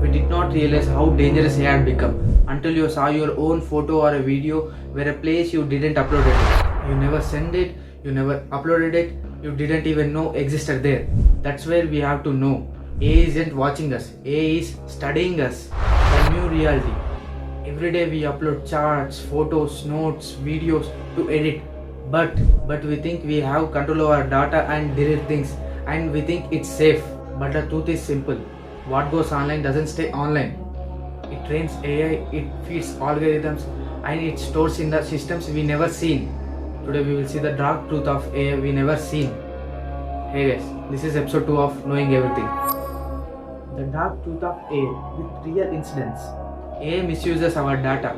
We did not realize how dangerous AI had become until you saw your own photo or a video where a place you didn't upload it. You never sent it, you never uploaded it, you didn't even know existed there. That's where we have to know. AI isn't watching us, AI is studying us. The new reality. Every day we upload charts, photos, notes, videos to edit. But we think we have control over our data and delete things, and we think it's safe. But the truth is simple. What goes online doesn't stay online. It trains AI, it feeds algorithms, and it stores in the systems we never seen. Today we will see the dark truth of AI we never seen. Hey guys, this is episode 2 of Knowing Everything. The dark truth of AI with real incidents. AI misuses our data.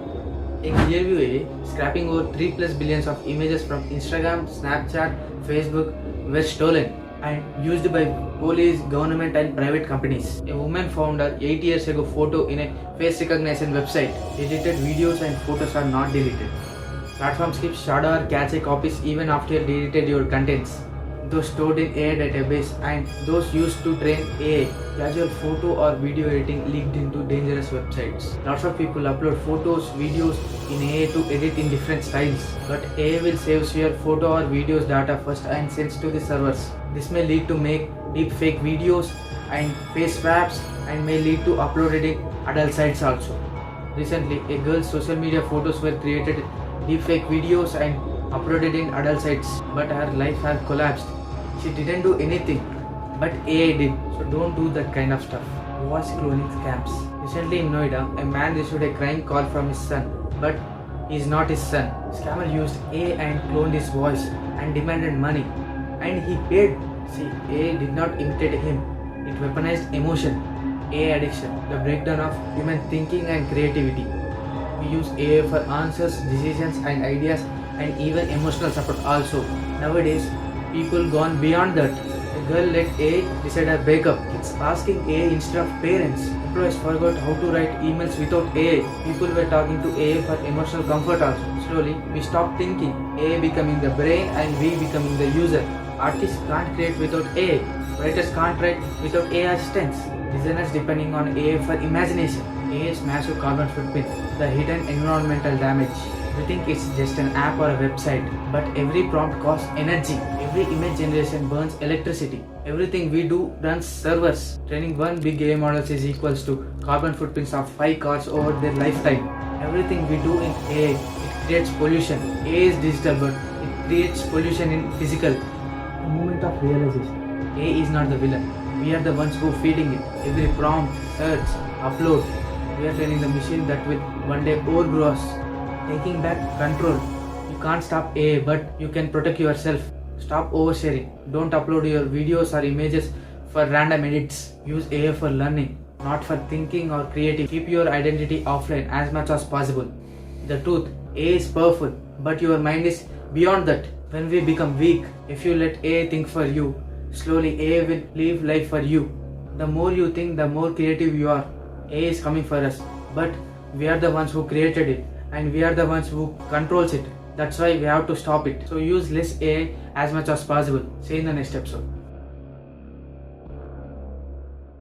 A Clearview AI scrapping over 3 plus billions of images from Instagram, Snapchat, Facebook were stolen and used by police, government and private companies. A woman found her 8 years ago photo in a face recognition website. Deleted videos and photos are not deleted. Platforms keep shadow or cache copies even after you deleted your contents. Those stored in AI database and those used to train AI. Casual photo or video editing leaked into dangerous websites. Lots of people upload photos, videos in AI to edit in different styles. But AI will save your photo or videos data first and sends to the servers. This may lead to make deep fake videos and face swaps and may lead to uploaded in adult sites also. Recently, a girl's social media photos were created deep fake videos and uploaded in adult sites, but her life has collapsed. She didn't do anything, but AI did. So don't do that kind of stuff. Voice cloning scams. Recently in Noida, a man received a crying call from his son, but he's not his son. Scammer used AI and cloned his voice and demanded money, and he paid. See, AI did not imitate him. It weaponized emotion. AI addiction, the breakdown of human thinking and creativity. We use AI for answers, decisions and ideas and even emotional support also. Nowadays, people gone beyond that. A girl let AI decide her breakup. It's asking AI instead of parents. Employees forgot how to write emails without AI. People were talking to AI for emotional comfort also. Slowly, we stopped thinking. AI becoming the brain and we becoming the user. Artists can't create without AI. Writers can't write without AI assistants. Designers depending on AI for imagination. AI's massive carbon footprint, the hidden environmental damage. We think it's just an app or a website, but every prompt costs energy. Every image generation burns electricity. Everything we do runs servers. Training one big AI models is equals to carbon footprints of 5 cars over their lifetime. Everything we do in AI, it creates pollution. AI is digital, but it creates pollution in physical. The moment of realization. AI is not the villain. We are the ones who feeding it. Every prompt, search, upload. We are training the machine that will one day overgrow us. Taking back control. You can't stop AI, but you can protect yourself. Stop oversharing. Don't upload your videos or images for random edits. Use AI for learning, not for thinking or creating. Keep your identity offline as much as possible. The truth, AI is powerful, but your mind is beyond that. When we become weak, if you let AI think for you, slowly AI will live life for you. The more you think, the more creative you are. AI is coming for us, but we are the ones who created it and we are the ones who controls it. That's why we have to stop it. So use less AI as much as possible. See you in the next episode.